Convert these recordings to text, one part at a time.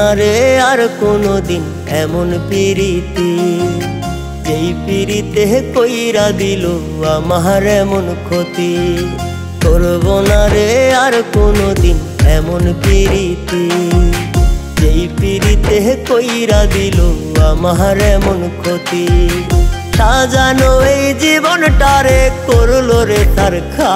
না রে আর কোনোদিন এমন পিরিতি, যেই পিরিতে কইরা দিল আমার এমন ক্ষতি। করব না রে আর কোনোদিন এমন পিরিতি, যেই পিরিতে কইরা দিল আমার এমন ক্ষতি। সাজানো এই জীবনটারে করলো রে তার খা,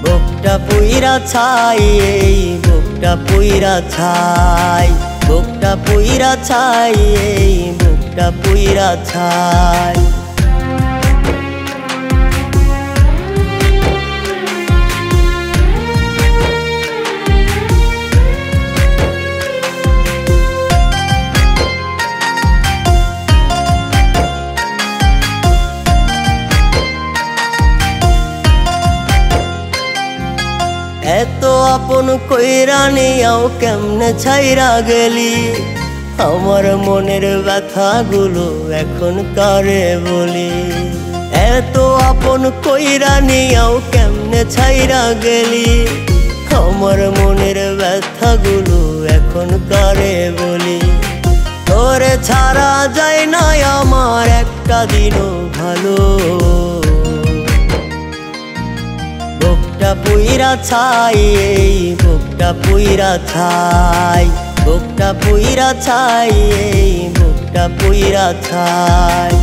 বুকটা পুইরা ছাই, এই বুকটা পুইরা ছাই, বুকটা পুইরা ছাই, এই বুকটা পুইরা ছাই। এত আপন কইরা নিয়াও কেমনে ছাইরা গেলি, আমার মনের ব্যথাগুলো এখন কারে বলি। এত আপন কইরা নিয়াও কেমনে ছাইরা গেলি, আমার মনের ব্যথাগুলো এখন কারে বলি। তোরে ছাড়া যায় না আমার একটা দিনও ভালো, বুকটা পুইরা ছাই, এই বুকটা পুইরা ছাই, বুকটা পুইরা ছাই, এই বুকটা পুইরা ছাই।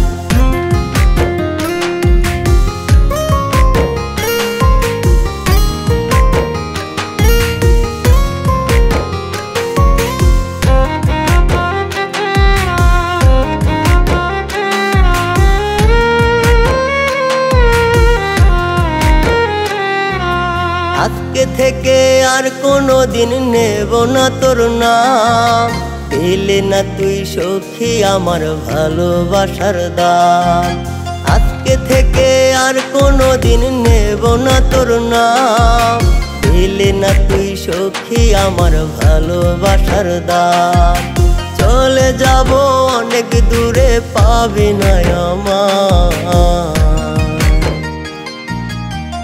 আজকে থেকে আর কোনোদিন নেব না তোর নাম, দিলে না তুই সখী আমার ভালোবাসার দাম। আজকে থেকে আর কোনোদিন নেব না তোর নাম, দিলে না তুই সখী আমার ভালোবাসার দাম। চলে যাব অনেক দূরে, পাবি না আমার,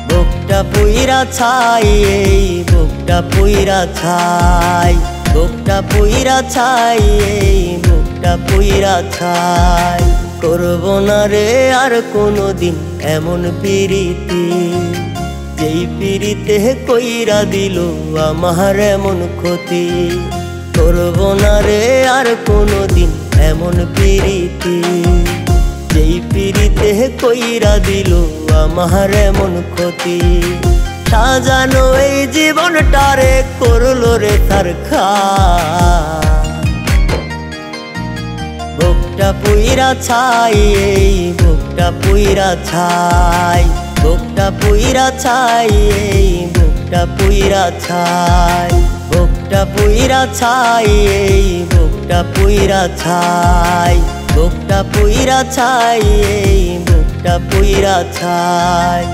বুকটা পুইরা ছাই, এই বুকটা পুইরা ছাই, বুকটা পুইরা ছাই, এই বুকটা পুইরা ছাই। করব না রে আর কোনোদিন এমন পিরিতি, যেই পিরিতে কইরা দিল আমার এমন ক্ষতি। করব না রে আর কোনোদিন এমন পিরিতি, যেই পিরিতে কইরা দিল আমার এমন ক্ষতি। সাজানো এই জীবনটারে করলো রে তার খা, বুকটা পুইরা ছাই, এই বুকটা পুইরা ছাই, বুকটা পুইরা ছাই, এই বুকটা পুইরা ছাই, বুকটা পুইরা ছাই, এই বুকটা পুইরা ছাই, বুকটা পুইরা ছাই, এই বুকটা পুইরা ছাই।